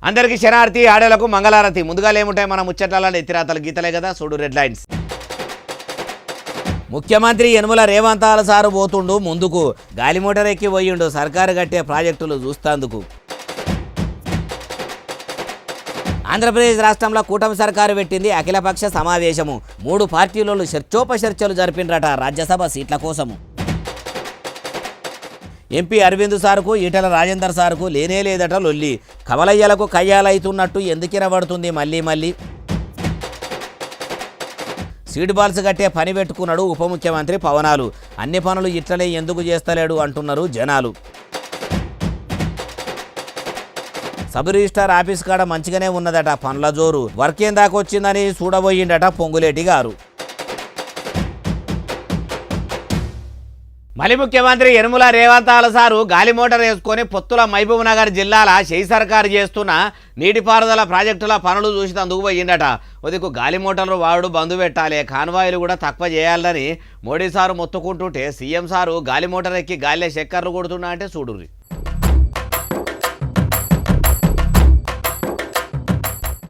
అందరికీ శనార్థి ఆడలకు మంగళారతి. ముందుగా ఏముంటాయి మన ముచ్చట్ల ఎత్తిరాతలు గీతలే కదా, చూడు రెడ్ లైన్స్. ముఖ్యమంత్రి యనమల రేవంతాల సారు పోతుండు ముందుకు, గాలి మోటార్ ఎక్కి పోయిండు సర్కారు కట్టే ప్రాజెక్టులు చూస్తాందుకు. ఆంధ్రప్రదేశ్ రాష్ట్రంలో కూటమి సర్కారు పెట్టింది అఖిలపక్ష సమావేశము. 3 పార్టీలలో చర్చోపచర్చలు జరిపినరట రాజ్యసభ సీట్ల కోసము. ఎంపీ అరవింద్ సార్కు ఈటల రాజేందర్ సార్కు లేనే లేదట లొల్లి. కమలయ్యలకు కయ్యాలవుతున్నట్టు ఎందుకినబడుతుంది మళ్ళీ. సీడ్ బాల్స్ కట్టే పని పెట్టుకున్నాడు ఉప ముఖ్యమంత్రి పవనాలు. అన్ని పనులు ఇట్లనే ఎందుకు చేస్తలేడు అంటున్నారు జనాలు. సబ్ రిజిస్టార్ ఆఫీస్ కాడ మంచిగానే ఉన్నదట పనుల జోరు. వర్క్ ఏం దాకా వచ్చిందని చూడబోయిండట పొంగులేటి గారు. మళ్ళీ ముఖ్యమంత్రి యనమల రేవంతాల సారు గాలి మోటార్ వేసుకొని పొత్తుల మహబూబ్ నగర్ జిల్లాల షెయి సర్కారు చేస్తున్న నీటిపారుదల ప్రాజెక్టుల పనులు చూసి అందుకు పోయిందట. ఉదయకు గాలి మోటార్లు వాడు బంధు పెట్టాలి, కాన్వాయిలు కూడా తక్కువ చేయాలని మోడీ సారు మొత్తుకుంటుంటే సీఎం సారు గాలి మోటార్ ఎక్కి గాలిలో చక్కర్లు కొడుతున్నా అంటే చూడుర్రి.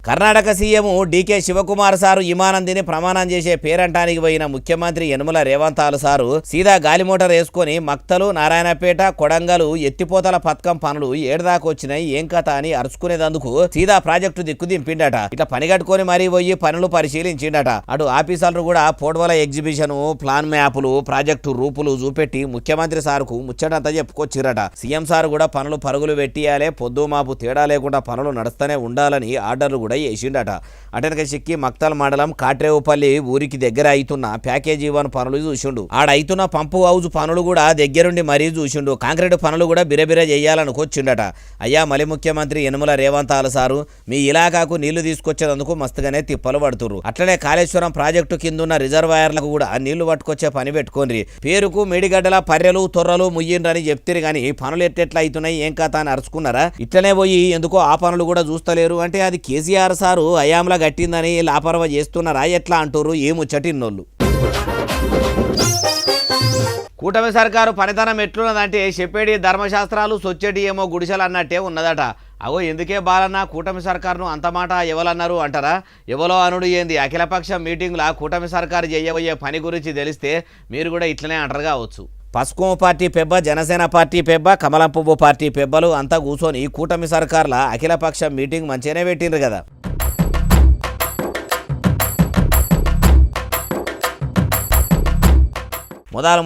కర్ణాటక సీఎం డీకే శివకుమార్ సారు విమానందిని ప్రమాణం చేసే పేరంటానికి పోయిన ముఖ్యమంత్రి యనమల రేవంతాల సారు సీదా గాలి మోటార్ వేసుకొని మక్తలు, నారాయణపేట, కొడంగలు ఎత్తిపోతల పథకం పనులు ఏడదాకా వచ్చినాయి ఏం కథ అని అరుచుకునేందుకు సీదా ప్రాజెక్టు దిక్కు దింపిండట. ఇట్లా పని కట్టుకొని మరీ పోయి పనులు పరిశీలించిండట. అటు ఆఫీసర్లు కూడా పోర్టువల ఎగ్జిబిషన్, ప్లాన్ మ్యాపులు, ప్రాజెక్టు రూపులు చూపెట్టి ముఖ్యమంత్రి సారుకు ముచ్చటంతా చెప్పుకొచ్చిరట. సీఎం సారు కూడా పనులు పరుగులు పెట్టియాలే, పొద్దు మాపు తేడా లేకుండా పనులు నడుస్తూనే ఉండాలని ఆర్డర్లు కూడా చేసిండట. అటెనక సిక్కి మక్తల్ మండలం కాట్రేవుపల్లి ఊరికి దగ్గర అవుతున్న ప్యాకేజీ 1 పనులు చూసిండు. ఆడైతున్న పంపు హౌజ్ పనులు కూడా దగ్గరుండి మరీ చూసిండు. కాంక్రీట్ పనులు కూడా బిరబిర చేయాలనుకొచ్చిండట. అయ్యా మలి ముఖ్యమంత్రి యనమల రేవంతాల సారు మీ ఇలాకాకు నీళ్లు తీసుకొచ్చేందుకు మస్తుగానే తిప్పలు పడుతుర్రు. అట్లనే కాళేశ్వరం ప్రాజెక్టు కిందున్న రిజర్వాయర్లకు కూడా నీళ్లు పట్టుకొచ్చే పని పెట్టుకోండి. పేరుకు మేడిగడ్డల పర్రెలు తొర్రలు ముయ్యిండ్రని చెప్తిరు కానీ పనులు ఎట్టెట్లా అవుతున్నాయి ఏం కథ అని అరుచుకున్నారా? ఇట్లనే పోయి ఎందుకో ఆ పనులు కూడా చూస్తలేరు అంటే అది కేసీఆర్ సారు అయాంలా గట్టిందని లాపరవ చేస్తున్నారా ఎట్లా అంటారు ఏ ముచ్చటిన్నోళ్ళు. కూటమి సర్కారు పనితనం ఎట్లున్నదంటే చెప్పేటి ధర్మశాస్త్రాలు సొచ్చేటి ఏమో గుడిసెలు అన్నట్టే ఉన్నదట. అగో ఎందుకే బాలన్న కూటమి సర్కారును అంత మాట ఎవలన్నారు అంటారా? ఎవలో అనుడు ఏంది? అఖిలపక్ష మీటింగ్లా కూటమి సర్కారు చేయబోయే పని గురించి తెలిస్తే మీరు కూడా ఇట్లనే అంటారు కావచ్చు. పసుపు పార్టీ పెబ్బ, జనసేన పార్టీ పెబ్బ, కమలం పువ్వు పార్టీ పెబ్బలు అంతా కూర్చొని కూటమి సర్కార్ల అఖిలపక్ష మీటింగ్ మంచిగానే పెట్టిండ్రు కదా.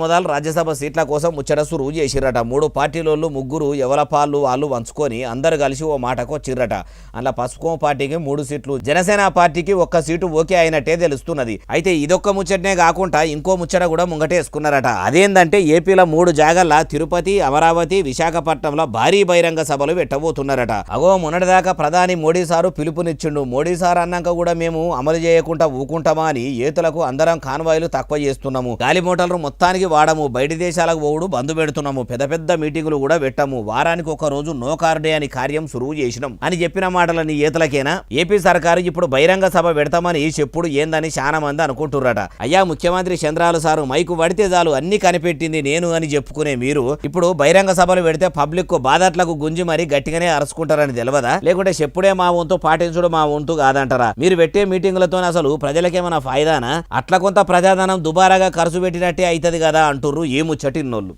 మొదలు రాజ్యసభ సీట్ల కోసం ముచ్చట సురువు చేసిరట. 3 పార్టీలోళ్ళు 3 ఎవల పాళ్ళు వాళ్ళు వంచుకొని అందరు కలిసి ఓ మాటకు వచ్చిర్రట. అందులో పసుపు పార్టీకి 3 సీట్లు, జనసేన పార్టీకి 1 సీటు ఓకే అయినట్టే తెలుస్తున్నది. అయితే ఇదొక్క ముచ్చటనే కాకుండా ఇంకో ముచ్చట కూడా ముంగటేసుకున్నారట. అదేంటంటే ఏపీలో 3 జాగల్లా తిరుపతి, అమరావతి, విశాఖపట్నంలో భారీ బహిరంగ సభలు పెట్టబోతున్నారట. అగో మొన్నటిదాకా ప్రధాని మోడీ సారు పిలుపునిచ్చిండు. మోడీ సార్ అన్నాక కూడా మేము అమలు చేయకుండా ఊకుంటామా అని ఏతులకు అందరం కాన్వాయిలు తక్కువ చేస్తున్నాము, గాలి మోటార్లు మొత్తానికి వాడము, బయటి దేశాలకు పోవుడు బంధు పెడుతున్నాము, పెద్ద మీటింగులు కూడా పెట్టాము, వారానికి 1 రోజు నో కార్డే అని కార్యం సురువు చేసినాం అని చెప్పిన మాటలని ఏతలకేనా? ఏపీ సర్కారు ఇప్పుడు బహిరంగ సభ పెడతామని చెప్పుడు ఏందని చాలా మంది అనుకుంటుర్రట. అయ్యా ముఖ్యమంత్రి చంద్రాలు సారు మైకు పడితే చాలు అన్ని కనిపెట్టింది నేను అని చెప్పుకునే మీరు ఇప్పుడు బహిరంగ సభలు పెడితే పబ్లిక్ బాధట్లకు గుంజి మరి గట్టిగానే అరుచుకుంటారని తెలియదా? లేకుంటే చెప్పుడే మా వంతు పాటించుడు మా వంతు కాదంటారా? మీరు పెట్టే మీటింగులతో అసలు ప్రజలకేమైనా ఫాయిదానా? అట్లా కొంత ప్రజాధనం దుబారాగా ఖర్చు పెట్టినట్టే అవుతుంది కదా అంటుర్రు ఏ ముచ్చటిన్నోళ్ళు.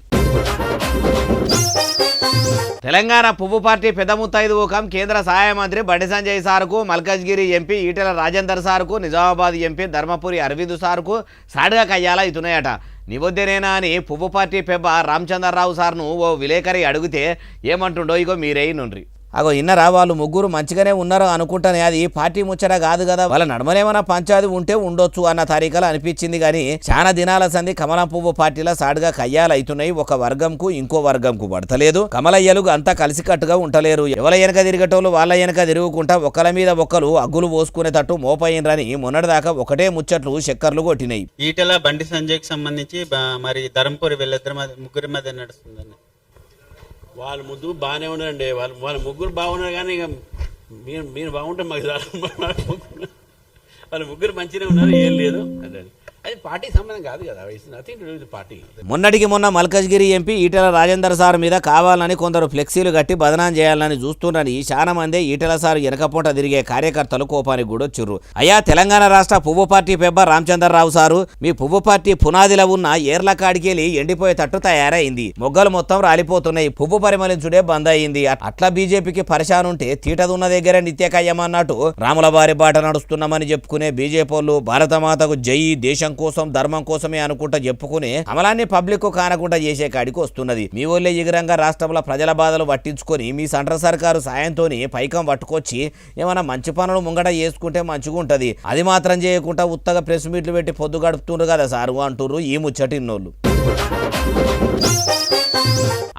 తెలంగాణ పువ్వు పార్టీ పెద్ద ముత్తైదు ఊకం కేంద్ర సహాయ మంత్రి బండి సంజయ్ సార్కు, మల్కజ్గిరి ఎంపీ ఈటెల రాజేందర్ సార్కు, నిజామాబాద్ ఎంపీ ధర్మపురి అరవింద్ సార్కు సాడుగా కయ్యాల అవుతున్నాయట. నివొద్దేనేనా అని పువ్వు పార్టీ పెబ్బ రామచంద్రరావు సార్ను ఓ విలేకరి అడిగితే ఏమంటుండో ఇగో మీరే నుండ్రి. అగో ఇన్నరా వాళ్ళు 3 మంచిగానే ఉన్నారు అనుకుంటానే అది పార్టీ ముచ్చట కాదు కదా, వాళ్ళ నడమనేమన్నా పంచాది ఉంటే ఉండొచ్చు అన్న తారీఖలు అనిపించింది. కానీ చాలా దినాల సంది కమలం పువ్వు పార్టీలో సాడుగా కయ్యాలవుతున్నాయి. ఒక వర్గంకు ఇంకో వర్గంకు పడతలేదు. కమలయ్యలు అంతా కలిసికట్టుగా ఉంటలేరు. ఎవల వెనక తిరిగేటోళ్ళు వాళ్ళ వెనక తిరుగుకుంటా ఒకళ్ళ మీద ఒకరు అగ్గులు పోసుకునేటట్టు మోపయ్యిండ్రని మొన్నటిదాకా ఒకటే ముచ్చట్లు చక్కర్లు కొట్టినాయి. ఈటెల బండి సంజయ్కి సంబంధించి మరి ధర్మపురి వీళ్ళిద్దరి ముగ్గురి మధ్య నడుస్తుందని వాళ్ళ ముగ్గురు బాగానే ఉన్నారండి. వాళ్ళ ముగ్గురు బాగున్నారు కానీ ఇక మీరు బాగుంటే మాకు వాళ్ళ ముగ్గురు మంచిగానే ఉన్నారు, ఏం లేదు. అది పార్టీ సంబంధం కాదు కదా, it's nothing to do with party. మొన్నటికి మొన్న మల్కజ్గిరి ఎంపీ ఈటెల రాజేందర్ సార్ మీద కావాలని కొందరు ఫ్లెక్సీలు కట్టి బదనాం చేయాలని చూస్తున్నారని చాలా మంది ఈటెల సార్ వెనకపోట తిరిగే కార్యకర్తలు కోపానికి కూడా వచ్చుర్రు. అయ్యా తెలంగాణ రాష్ట్ర పువ్వు పార్టీ పెబ్బ రామచంద్రరావు సారు, మీ పువ్వు పార్టీ పునాదిలో ఉన్న ఏర్ల కాడికెళ్ళి ఎండిపోయేటట్టు తయారైంది. మొగ్గలు మొత్తం రాలిపోతున్నాయి. పువ్వు పరిమళించుడే బంద్ అయింది. అట్లా బీజేపీకి పరిశాన్ ఉంటే తీటదున్న దగ్గర నిత్యకయ్యమన్నట్టు రాముల వారి బాట నడుస్తున్నామని చెప్పుకునే బీజేపీ భారతమాతకు జై, దేశం కోసం ధర్మం కోసమే అనుకుంటా చెప్పుకుని అమలాన్ని పబ్లిక్ కానకుండా చేసే కాడికి వస్తున్నది. మీ ఊళ్ళే ఎగిరంగా రాష్ట్రంలో ప్రజల బాధలు పట్టించుకొని మీ సెంట్రల్ సర్కారు సాయంతో పైకం పట్టుకొచ్చి ఏమైనా మంచి పనులు ముంగట చేసుకుంటే మంచిగా ఉంటది. అది మాత్రం చేయకుండా ఉత్తగా ప్రెస్ మీట్లు పెట్టి పొద్దు గడుపుతుండ్రు కదా సారు అంటుర్రు ఈ ముచ్చటిన్నోళ్ళు.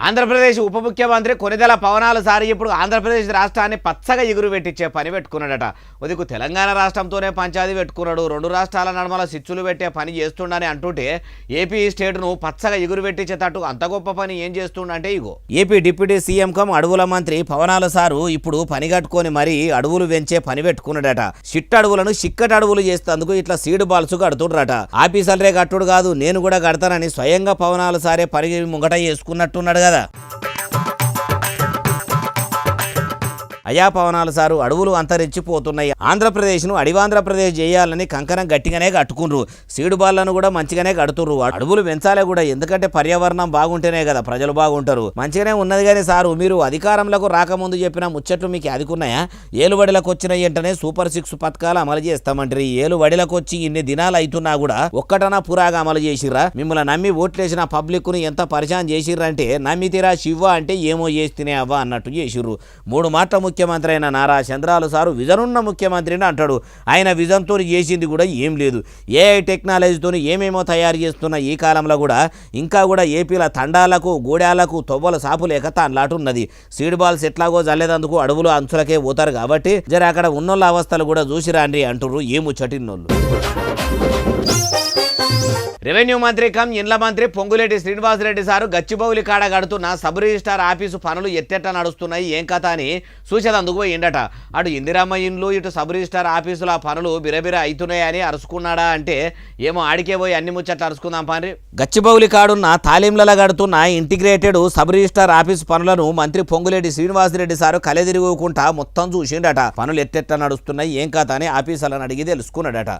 ఆంధ్రప్రదేశ్ ఉప ముఖ్యమంత్రి కొనిదెల పవనాలు సారి ఇప్పుడు ఆంధ్రప్రదేశ్ రాష్ట్రాన్ని పచ్చగా ఎగురు పెట్టించే పని పెట్టుకున్నాడట. ఉదికు తెలంగాణ రాష్ట్రంతోనే పంచాయతీ పెట్టుకున్నాడు. రెండు రాష్ట్రాల నడుమల సిచ్చులు పెట్టే పని చేస్తుండని అంటుంటే ఏపీ స్టేట్ను పచ్చగా ఎగురు పెట్టించేటట్టు అంత గొప్ప పని ఏం చేస్తుండంటే ఇగో ఏపీ డిప్యూటీ సీఎం కమ్ అడవుల మంత్రి పవనాలు సారు ఇప్పుడు పని కట్టుకొని మరీ అడవులు పెంచే పని పెట్టుకున్నాడట. షిట్ అడవులను చిక్కటి అడవులు చేస్తేందుకు ఇట్లా సీడ్ బాల్స్ కడుతుండ్రట. ఆఫీసర్లే కట్టుడు కాదు, నేను కూడా కడతానని స్వయంగా పవనాలు సారే పని ముంగట చేసుకున్నట్టున్నాడు కదా. అయ్యా పవనాలు సారు, అడవులు అంతరించిపోతున్నాయి. ఆంధ్రప్రదేశ్ను అడివాంధ్రప్రదేశ్ చేయాలని కంకణం గట్టిగానే కట్టుకుండ్రు. సీడు బాళ్లను కూడా మంచిగానే కడుతుర్రు. అడవులు పెంచాలే కూడా, ఎందుకంటే పర్యావరణం బాగుంటేనే కదా ప్రజలు బాగుంటారు. మంచిగానే ఉన్నది కానీ సారు, మీరు అధికారంలోకి రాకముందు చెప్పిన ముచ్చట్లు మీకు అదుకున్నాయా? ఏలుబడిలకు వచ్చిన వెంటనే సూపర్ 6 పథకాలు అమలు చేస్తామంటారు. ఏలుబడిలకు వచ్చి ఇన్ని దినాలు అవుతున్నా కూడా ఒక్కటనా పురాగా అమలు చేసిర్రా? మిమ్మల్ని నమ్మి ఓట్లేసిన పబ్లిక్ ను ఎంత పరిచయం చేసిర్రంటే నమ్మితిరా శివ అంటే ఏమో చేస్తేనే అవ్వ అన్నట్టు చేసిర్రు. 3 మాటల ముఖ్యమంత్రి అయిన నారా చంద్రాలు సారు విజన్ ఉన్న ముఖ్యమంత్రిని అంటాడు. ఆయన విజన్తో చేసింది కూడా ఏం లేదు. ఏఐ టెక్నాలజీతో ఏమేమో తయారు చేస్తున్న ఈ కాలంలో కూడా ఇంకా కూడా ఏపీల తండాలకు గూడాలకు తొవ్వల సాపు లేక తాన్లాటున్నది. సీడ్ బాల్స్ ఎట్లాగో జల్లేదందుకు అడవులు అంచులకే పోతారు కాబట్టి జర అక్కడ ఉన్నోళ్ళ అవస్థలు కూడా చూసిరాండి అంటుర్రు ఏ ముచ్చటిన్నోళ్ళు. రెవెన్యూ మంత్రి కమ్ ఇండ్ల మంత్రి పొంగులేటి శ్రీనివాసరెడ్డి సారు గచ్చిబౌలి కాడ కడుతున్న సబ్ రిజిస్టార్ ఆఫీసు పనులు ఎత్తెట్ట నడుస్తున్నాయి ఏం కథ అని చూసేదందుకు పోయిండట. అటు ఇందిరమ్మ ఇండ్లు ఇటు సబ్ రిజిస్టార్ ఆఫీసుల పనులు బిరబిర అవుతున్నాయని అరుచుకున్నాడా అంటే ఏమో ఆడికే పోయి అన్ని ముచ్చట్లు అరుచుకుందాం పని. గచ్చిబౌలి కాడున్న తాలింలలో కడుతున్న ఇంటిగ్రేటెడ్ సబ్ రిజిస్టార్ ఆఫీసు పనులను మంత్రి పొంగులేటి శ్రీనివాసరెడ్డి సారు కలెదిరుగుకుంటా మొత్తం చూసిండట. పనులు ఎత్తెట్ట నడుస్తున్నాయి ఏం కథ అని ఆఫీసులను అడిగి తెలుసుకున్నాడట.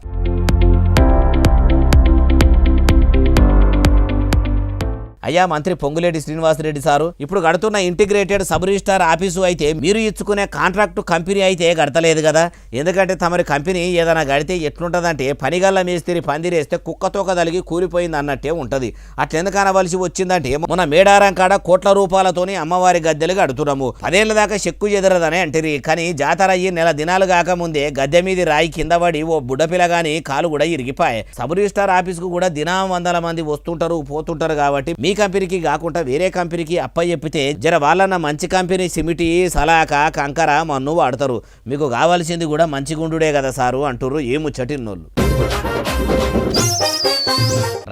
అయ్యా మంత్రి పొంగులేటి శ్రీనివాసరెడ్డి సారు, ఇప్పుడు కడుతున్న ఇంటిగ్రేటెడ్ సబ్ రిజిస్టార్ ఆఫీసు అయితే మీరు ఇచ్చుకునే కాంట్రాక్టు కంపెనీ అయితే కడతలేదు కదా. ఎందుకంటే తమరి కంపెనీ ఏదైనా కడితే ఎట్లుంటుందంటే పనిగల్ల మేస్తిరి పందిరేస్తే కుక్కతోక తలిగి కూలిపోయింది అన్నట్టే ఉంటుంది. అట్లెందుకు అనవలసి వచ్చిందంటే మన మేడారం కాడ కోట్ల రూపాయలతోని అమ్మవారి గద్దెలు కడుతున్నాము. 10 ఏళ్ల దాకా చెక్కు చెదరదని అంటారు. కానీ జాతర అయ్యి నెల దినాలు కాకముందే గద్దె మీది రాయి కింద పడి ఓ బుడ్డపిల్ల గాని కాలు కూడా ఇరిగిపాయి. సబ్ రిజిస్టార్ ఆఫీసుకు కూడా దినం 100 మంది వస్తుంటారు పోతుంటారు కాబట్టి మీ కంపెనీకి కాకుండా వేరే కంపెనీకి అప్పచెప్పితే జర వాళ్ళన్న మంచి కంపెనీ సిమిటి సలాక కంకర మన్ను వాడతారు. మీకు కావాల్సింది కూడా మంచి గుండుడే కదా సారు అంటుర్రు ఏ ముచ్చటిన్నోళ్ళు.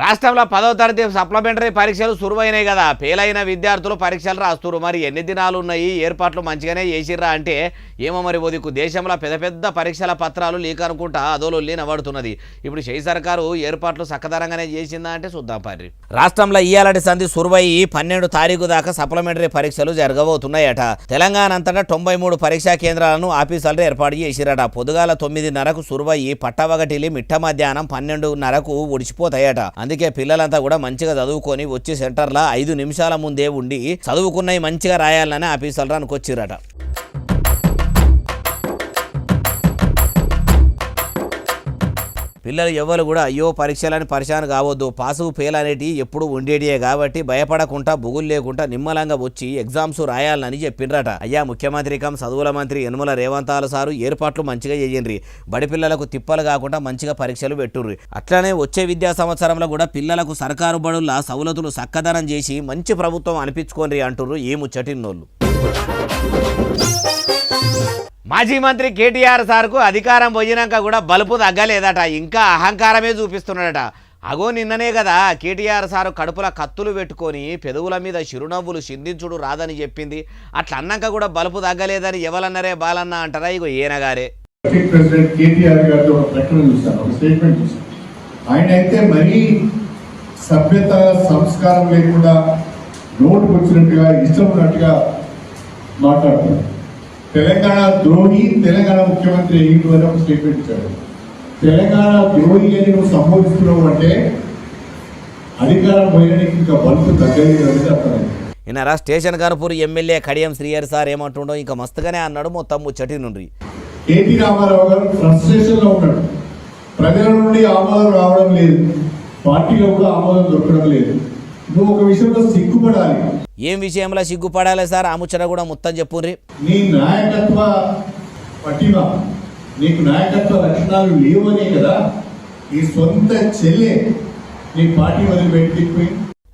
రాష్ట్రంలో 10వ తరగతి సప్లిమెంటరీ పరీక్షలు సురువైనాయి కదా. ఫెయిల్ అయిన విద్యార్థులు పరీక్షలు రాస్తున్నారు. మరి ఎన్ని దినాలు ఉన్నాయి? ఏర్పాట్లు మంచిగానే చేసిర్రా అంటే ఏమో మరి ఓదికు దేశంలో పెద్ద పెద్ద పరీక్షల పత్రాలు లీక్ అనుకుంటా అదోలొల్లి నవ్వడుతున్నది. ఇప్పుడు షై సర్కారు ఏర్పాట్లు సక్కదరంగానే చేసిందా అంటే చూద్దాం పర్రి. రాష్ట్రంలో ఇయ్యాలటి సంధి సురువయ్యి 12 తారీఖు దాకా సప్లిమెంటరీ పరీక్షలు జరగబోతున్నాయట. తెలంగాణ అంతటా 93 పరీక్షా కేంద్రాలను ఆఫీసర్లు ఏర్పాటు చేసిరట. పొద్దుగాల 9:30కు సురువయ్యి పట్టవగటిలి మిట్ట మధ్యాహ్నం 12:30కు ఒడిచిపోతాయట. అందుకే పిల్లలంతా కూడా మంచిగా చదువుకొని వచ్చి సెంటర్లో 5 నిమిషాల ముందే ఉండి చదువుకున్నవి మంచిగా రాయాలని ఆఫీసర్లు అనుకొచ్చిరట. పిల్లలు ఎవరు కూడా అయ్యో పరీక్షలని పరిశాన్ కావద్దు, పాసు ఫెయిల్ అనేటి ఎప్పుడు ఉండేటియే కాబట్టి భయపడకుండా బుగులు లేకుండా నిమ్మలంగా వచ్చి ఎగ్జామ్స్ రాయాలని చెప్పిండ్రట. అయ్యా ముఖ్యమంత్రి కమ్ చదువుల మంత్రి యనమల రేవంతాలు సారు ఏర్పాట్లు మంచిగా చేయండి. బడి పిల్లలకు తిప్పలు కాకుండా మంచిగా పరీక్షలు పెట్టుర్రి. అట్లనే వచ్చే విద్యా సంవత్సరంలో కూడా పిల్లలకు సర్కారు బడుల సౌలతులు సక్కదనం చేసి మంచి ప్రభుత్వం అనిపించుకోండి అంటుర్రు ఏ ముచ్చటిన్నోళ్ళు. మాజీ మంత్రి కేటీఆర్ సార్కు అధికారం పోయినాక కూడా బలుపు తగ్గలేదట. ఇంకా అహంకారమే చూపిస్తున్నాడట. అగో నిన్ననే కదా కేటీఆర్ సారు కడుపుల కత్తులు పెట్టుకొని పెదవుల మీద చిరునవ్వులు చిందించుడు రాదని చెప్పింది. అట్లా అన్నాక కూడా బలుపు తగ్గలేదని ఎవరన్నారే బాలన్న అంటారా? ఇగో ఈయనగారే. ప్రెసిడెంట్ కేటీఆర్ గారితో ఒక ప్రకటన చూశాను, ఒక స్టేట్మెంట్ చూశాను. ఆయన అయితే మరీ సభ్యత సంస్కారం లేకుండా నోటుకు వచ్చినట్టుగా ఇష్టం ఉన్నట్టుగా మాట్లాడుతున్నారు. తెలంగాణ ద్రోహి, తెలంగాణ ముఖ్యమంత్రి అయ్యిండు అని ఒక స్టేట్మెంట్ ఇచ్చాడు. తెలంగాణ ద్రోహి అని నువ్వు సంబోధిస్తున్నావు అంటే అధికారం పోయడానికి ఇంకా బలుపు తగ్గలేదు అనేది అర్థమైంది. ఈయనరా station Ghanpur MLA Kadiyam Srihari sir ఏమంటుండో ఇంకా మస్తుగానే అన్నాడు మొత్తం ముచ్చటి నుండి. కేటీ రామారావు గారు ఫ్రస్ట్రేషన్ లో ఉన్నాడు. ప్రజల నుండి ఆమోదం రావడం లేదు, పార్టీలో కూడా ఆమోదం దొరకడం లేదు. నువ్వు ఒక విషయంలో సిగ్గుపడాలి. ఏం విషయంలో సిగ్గుపడాలి సార్? ఆ ముచ్చట కూడా మొత్తం చెప్పుర్రి. నీ నాయకత్వ పటిమ, నీకు నాయకత్వ లక్షణాలు లేవనే కదా ఈ సొంత చెల్లె నీ పార్టీ వదిలిపెట్టి.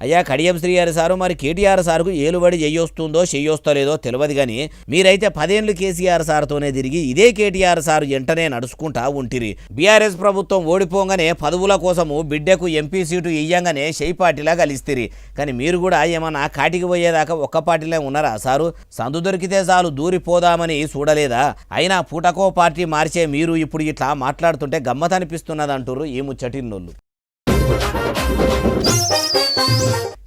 అయ్యా కడియం శ్రీహరి సారు, మరి కేటీఆర్ సార్కు ఏలుబడి చెయ్యొస్తుందో చెయ్యొస్తలేదో తెలియదు కానీ మీరైతే 10 ఏళ్ళు కేసీఆర్ సార్తోనే తిరిగి ఇదే కేటీఆర్ సార్ వెంటనే నడుచుకుంటా ఉంటిరి. బీఆర్ఎస్ ప్రభుత్వం ఓడిపోగానే పదవుల కోసము బిడ్డకు ఎంపీ సీటు ఇయ్యంగానే షెయి పార్టీలా కలిస్తిరి. కానీ మీరు కూడా ఏమన్నా కాటికి పోయేదాకా ఒక్క పార్టీలే ఉన్నారా సారు? సందు దొరికితే చాలు దూరిపోదామని చూడలేదా? అయినా పూటకో పార్టీ మార్చే మీరు ఇప్పుడు ఇట్లా మాట్లాడుతుంటే గమ్మతనిపిస్తున్నది అంటుర్రు ఈ ముచ్చటిన్నోళ్ళు.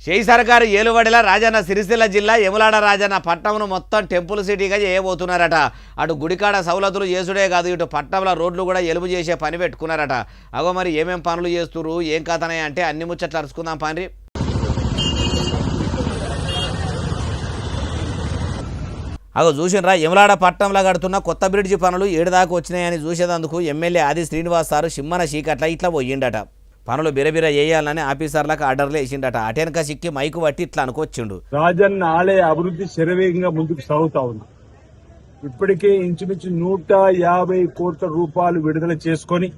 షెయి సర్కారు ఏలుబడిలా రాజన్న సిరిసిల్ల జిల్లా యములాడ రాజన్న పట్టణంను మొత్తం టెంపుల్ సిటీగా చేయబోతున్నారట. అటు గుడికాడ సౌలతులు చేసుడే కాదు, ఇటు పట్టణంలో రోడ్లు కూడా ఎలుపు చేసే పని పెట్టుకున్నారట. అగో మరి ఏమేం పనులు చేస్తున్నారు, ఏం కథనే అంటే అన్ని ముచ్చట్లు అరుచుకుందాం పని. అగో చూసినరా యములాడ పట్టణంలో కడుతున్న కొత్త బ్రిడ్జి పనులు 7 దాకా వచ్చినాయని చూసేందుకు ఎమ్మెల్యే ఆది శ్రీనివాస్ సారు సిమ్మన చీకట్ల ఇట్లా పోయిండట. పనులు బిరబిర చేయాలని ఆఫీసర్లకు ఆర్డర్లు వేసిండట. అటెనక సిక్కి మైకు పట్టి ఇట్లా అనుకొచ్చిండు. రాజన్న ఆలయ అభివృద్ధి శరవేగంగా ముందుకు సాగుతా ఉంది. ఇప్పటికే ఇంచుమించు 150 కోట్ల రూపాయలు విడుదల చేసుకొని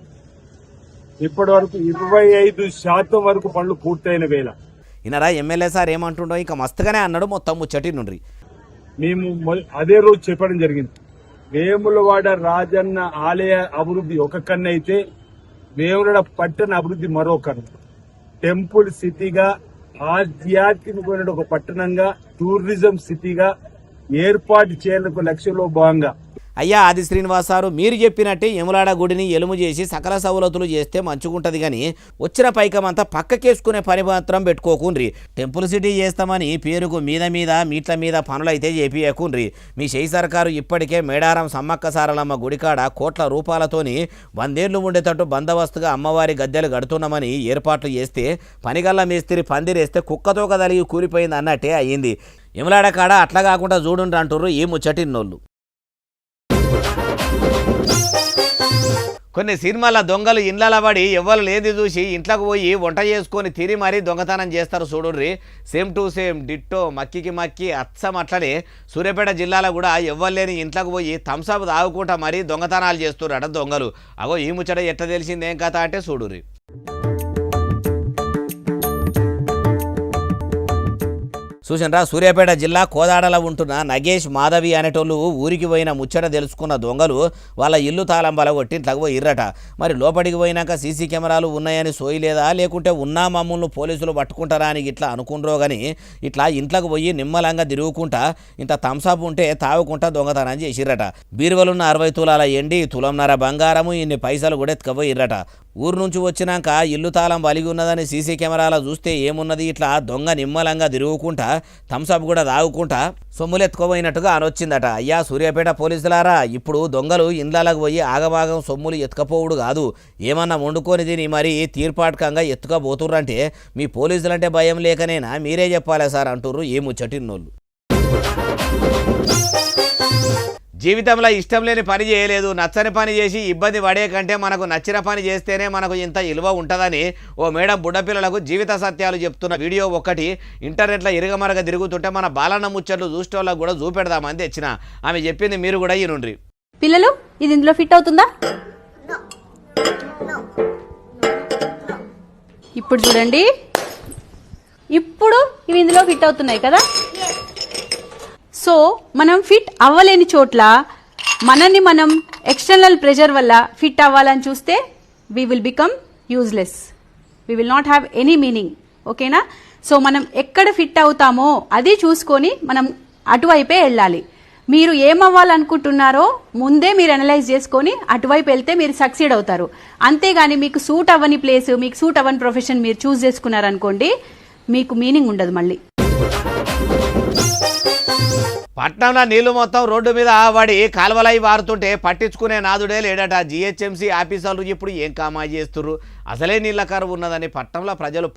ఇప్పటి వరకు 25% వరకు పనులు పూర్తయిన వేళ ఈయనరా ఎమ్మెల్యే సార్ ఏమంటుండో ఇంకా మస్తుగానే అన్నాడు మొత్తం ముచ్చటి నుండి. మేము అదే రోజు చెప్పడం జరిగింది. వేములవాడ రాజన్న ఆలయ అభివృద్ధి ఒక కన్ను అయితే వేములవాడ పట్టణ అభివృద్ధి మరో కన్ను. టెంపుల్ సిటీగా, ఆధ్యాత్మికమైన ఒక పట్టణంగా, టూరిజం సిటీగా ఏర్పాటు చేయాలకు లక్ష్యంలో భాగంగా అయ్యా ఆది శ్రీనివాస్ సారు, మీరు చెప్పినట్టే యములాడ గుడిని ఎలుము చేసి సకల సౌలతులు చేస్తే మంచిగుంటది కానీ వచ్చిన పైకమంతా పక్కకేసుకునే పని మాత్రం పెట్టుకోకుండ్రి. టెంపుల్ సిటీ చేస్తామని పేరుకు మీద మీట్ల మీద పనులైతే చేపియకుండ్రి. మీ షెయి సర్కారు ఇప్పటికే మేడారం సమ్మక్క సారలమ్మ గుడికాడ కోట్ల రూపాయలతోని 100 ఏళ్లు ఉండేటట్టు బందోబస్తుగా అమ్మవారి గద్దెలు గడుతున్నామని ఏర్పాట్లు చేస్తే పనిగల్ల మేస్తిరి పందిరేస్తే కుక్కతో కదలిగి కూలిపోయింది అన్నట్టే అయ్యింది. యములాడ కాడ అట్లా కాకుండా చూడుండ్రి అంటుర్రు ఈ ముచ్చటిన్నోళ్ళు. కొన్ని సినిమాల దొంగలు ఇండ్ల పడి ఎవ్వరు లేది చూసి ఇంట్లోకి పోయి వంట చేసుకొని తిరి మరీ దొంగతనం చేస్తారు చూడుర్రి. సేమ్ టు సేమ్ డిట్టో మక్కికి మక్కి అచ్చం అట్లనే సూర్యాపేట జిల్లాలో కూడా ఎవ్వరు లేని ఇంట్లోకి పోయి థమ్సప్ తాగుకుంటా మరీ దొంగతనాలు చేస్తున్నారట దొంగలు. అగో ఈ ముచ్చట ఎట్లా తెలిసింది ఏం కథ అంటే చూడుర్రి. చూసినరా సూర్యాపేట జిల్లా కోదాడలో ఉంటున్న నగేష్ మాధవి అనేటోళ్ళు ఊరికి పోయిన ముచ్చట తెలుసుకున్న దొంగలు వాళ్ళ ఇల్లు తాళం బలగొట్టి ఇంట్లోకి పోయిర్రట. మరి లోపలికి పోయినాక సీసీ కెమెరాలు ఉన్నాయని సోయలేదా, లేకుంటే ఉన్నా మమ్మల్ని పోలీసులు పట్టుకుంటారా అని ఇట్లా అనుకుండ్రో కానీ ఇట్లా ఇంట్లోకి పోయి నిమ్మలంగా తిరుగుకుంటా ఇంత థమ్సప్ ఉంటే తాగుకుంటా దొంగతనం చేసిర్రట. బీరువలున్న 60 తులాల ఎండి, తులంన్నర బంగారము, ఇన్ని పైసలు కూడా ఎత్తుకపోయిర్రట. ఊరు నుంచి వచ్చినాక ఇల్లు తాళం బలిగి ఉన్నదని సీసీ కెమెరాలో చూస్తే ఏమున్నది, ఇట్లా దొంగ నిమ్మలంగా తిరుగుకుంటా థమ్సప్ కూడా తాగుకుంటా సొమ్ములు అనొచ్చిందట. అయ్యా సూర్యాపేట పోలీసులారా, ఇప్పుడు దొంగలు ఇండ్లకు పోయి ఆగమాగం సొమ్ములు ఎత్తుకపోవుడు కాదు, ఏమన్నా వండుకొని తిని మరి తీర్పాటకంగా ఎత్తుకపోతుర్రంటే మీ పోలీసులంటే భయం లేకనేనా మీరే చెప్పాలి సార్ అంటుర్రు ఈ ముచ్చటిన్నోళ్ళు. జీవితంలో ఇష్టం లేని పని చేయలేదు, నచ్చని పని చేసి ఇబ్బంది పడే కంటే మనకు నచ్చిన పని చేస్తేనే మనకు ఇంత విలువ ఉంటుందని ఓ మేడం బుడ్డపిల్లలకు జీవిత సత్యాలు చెప్తున్న వీడియో ఒకటి ఇంటర్నెట్లో ఇరగమరగ తిరుగుతుంటే మన బాలన్న ముచ్చట్లు చూసేవాళ్ళకు కూడా చూపెడదామని తెచ్చిన. ఆమె చెప్పింది మీరు కూడా ఈనుండ్రి. పిల్లలు ఇది ఇందులో ఫిట్ అవుతుందా? ఇప్పుడు చూడండి, ఇప్పుడు ఇవి ఇందులో ఫిట్ అవుతున్నాయి కదా. సో మనం ఫిట్ అవ్వలేని చోట్ల మనల్ని మనం ఎక్స్టర్నల్ ప్రెషర్ వల్ల ఫిట్ అవ్వాలని చూస్తే we will become useless, we will not have any meaning. ఓకేనా? సో మనం ఎక్కడ ఫిట్ అవుతామో అది చూసుకొని మనం అటువైపే వెళ్ళాలి. మీరు ఏమవ్వాలనుకుంటున్నారో ముందే మీరు అనలైజ్ చేసుకొని అటువైపు వెళ్తే మీరు సక్సీడ్ అవుతారు. అంతేగాని మీకు సూట్ అవ్వని ప్లేస్, మీకు సూట్ అవ్వని ప్రొఫెషన్ మీరు చూస్ చేసుకున్నారనుకోండి, మీకు మీనింగ్ ఉండదు మళ్ళీ. పట్నంలో నీళ్లు మొత్తం రోడ్డు మీద పడి కాలువలై వారుతుంటే పట్టించుకునే నాదుడే లేడట. జిహెచ్ఎంసీ ఆఫీసర్లు ఇప్పుడు ఏం కామా చేస్తుర్రు? అసలే నీళ్ళ కరువు ఉన్నదని పట్టణంలో ప్రజలు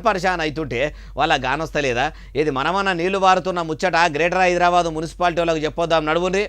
పరిశాన్ అవుతుంటే వాళ్ళ గానొస్తలేదా? ఇది మనమన్న నీళ్లు వారుతున్న ముచ్చట గ్రేటర్ హైదరాబాద్ మున్సిపాలిటీ వాళ్ళకి చెప్పొద్దాం, నడువుండ్రి.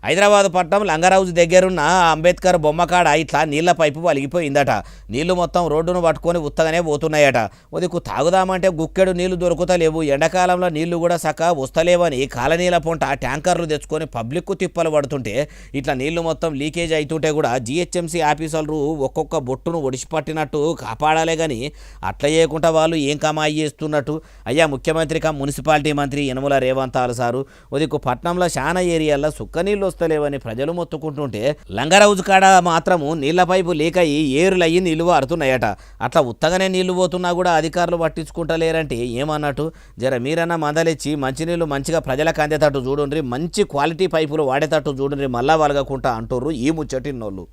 హైదరాబాద్ పట్టణం లంగరౌజ్ దగ్గరున్న అంబేద్కర్ బొమ్మకాడ ఇట్లా నీళ్ల పైపు వలిగిపోయిందట. నీళ్లు మొత్తం రోడ్డును పట్టుకొని ఉత్తగానే పోతున్నాయట. ఉదికు తాగుదామంటే గుక్కెడు నీళ్లు దొరుకుతలేవు. ఎండాకాలంలో నీళ్లు కూడా సక్క వస్తలేవని కాలనీల పొంట ట్యాంకర్లు తెచ్చుకొని పబ్లిక్కు తిప్పలు పడుతుంటే ఇట్లా నీళ్లు మొత్తం లీకేజ్ అవుతుంటే కూడా జిహెచ్ఎంసీ ఆఫీసర్లు ఒక్కొక్క బొట్టును ఒడిచిపట్టినట్టు కాపాడాలే కానీ అట్లా చేయకుండా వాళ్ళు ఏం కమాయి చేస్తున్నట్టు. అయ్యా ముఖ్యమంత్రి మున్సిపాలిటీ మంత్రి యనమల రేవంతాలు సారు ఉదికు పట్నంలో చాలా ఏరియాల్లో సుక్క నీళ్లు వస్తలేవని ప్రజలు మొత్తుకుంటుంటే లంగరౌజు కాడ మాత్రము నీళ్ల పైపు లీక్ అయ్యి ఏరులయ్యి నీళ్లు వారుతున్నాయట. అట్లా ఉత్తగానే నీళ్లు పోతున్నా కూడా అధికారులు పట్టించుకుంటలేరంటే ఏమన్నట్టు? జర మీరన్నా మందలిచ్చి మంచినీళ్ళు మంచిగా ప్రజలకు అందేటట్టు చూడండి, మంచి క్వాలిటీ పైపులు వాడేటట్టు చూడండి, మళ్ళా వలగకుంటా అంటుర్రు ఈ ముచ్చటిన్నోళ్ళు.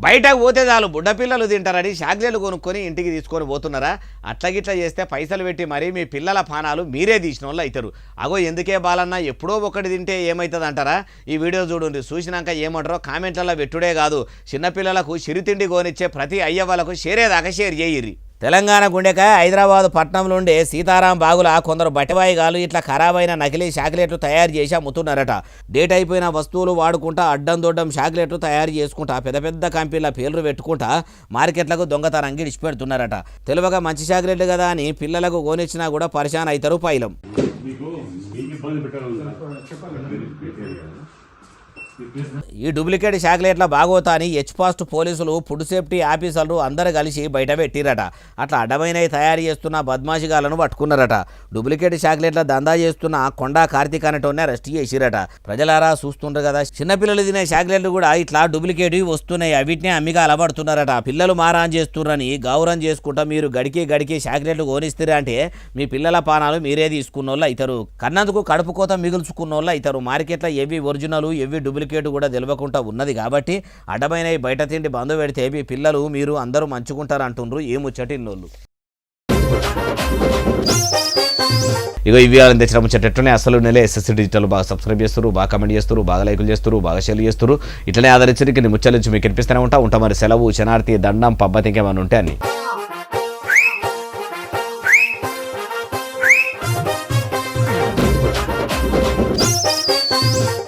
బయటకు పోతే చాలు బుడ్డపిల్లలు తింటారని చాక్లెట్లు కొనుక్కొని ఇంటికి తీసుకొని పోతున్నారా? అట్లగిట్లా చేస్తే పైసలు పెట్టి మరీ మీ పిల్లల పానాలు మీరే తీసిన వాళ్ళు అవుతారు. అగో ఎందుకే బాలన్నా ఎప్పుడో ఒకటి తింటే ఏమవుతుంది అంటారా? ఈ వీడియో చూడండి, చూసినాక ఏమంటారో కామెంట్లలో పెట్టుడే కాదు, చిన్నపిల్లలకు చిరుతిండి కోనిచ్చే ప్రతి అయ్య వాళ్ళకు షేరేదాకా షేర్ చేయిర్రి. తెలంగాణ గుండెకాయ హైదరాబాద్ పట్టణంలో ఉండే సీతారాం బాగుల కొందరు బట్టవాయిగాలు ఇట్లా ఖరాబైన నకిలీ చాక్లెట్లు తయారు చేసి అమ్ముతున్నారట. డేట్ అయిపోయిన వస్తువులు వాడుకుంటా అడ్డం దొడ్డం చాక్లెట్లు తయారు చేసుకుంటా పెద్ద పెద్ద కంపెనీల పేర్లు పెట్టుకుంటా మార్కెట్లకు దొంగతనంగా ఇడిచిపెడుతున్నారట. తెలివగా మంచి చాక్లెట్లు కదా అని పిల్లలకు కోనిచ్చినా కూడా పరిశాన్ అవుతారు పైలం. ఈ డూప్లికేట్ చాక్లెట్ల బాగోతా అని హెచ్పాస్ట్ పోలీసులు ఫుడ్ సేఫ్టీ ఆఫీసర్లు అందరూ కలిసి బయట పెట్టిరట. అట్లా అడ్డమైనవి తయారు చేస్తున్న బద్మాషిగాలను పట్టుకున్నారట. డూప్లికేట్ చాక్లెట్ల దందా చేస్తున్న కొండా కార్తీక్ అనేటోనే అరెస్ట్ చేసిరట. ప్రజలారా చూస్తుంటారు కదా, చిన్నపిల్లలు తినే చాక్లెట్లు కూడా ఇట్లా డూప్లికేట్ వస్తున్నాయి, అవిటినే అమ్మిగా అలబడుతున్నారట. పిల్లలు మారాన్ చేస్తున్నారని గౌరవం చేసుకుంటా మీరు గడికి చాక్లెట్లు కోనిస్తారా అంటే మీ పిల్లల పానాలు మీరే తీసుకున్న వాళ్ళు అవుతారు. కన్నందుకు కడుపు కోత మిగుల్చుకున్న వాళ్ళు అవుతారు. మార్కెట్లో ఎవి ఒరిజినల్ ఎవి డూప్లికేట్ కూడా తెలియకుండా ఉన్నది కాబట్టి అడ్డమైన బయట తిండి బంధు పెడితే మీ పిల్లలు మీరు అందరూ మంచుకుంటారు అంటుండ్రు ఏ ముచ్చటిన్నోళ్ళు. ఇగో ఇవి తెచ్చిన ముచ్చటనే అసలు నెల ఎస్ఎస్సీ డిజిటల్ బాగా సబ్స్క్రైబ్ చేస్తారు, బాగా కమెంట్ చేస్తారు, బాగా లైకులు చేస్తారు, బాగా షేర్ చేస్తారు. ఇట్లనే ఆదరించడానికి ముచ్చల నుంచి మీకు కనిపిస్తూనే ఉంటా మరి సెలవు శనార్థి దండం పబ్బతి ఇంకేమైనా ఉంటే అని.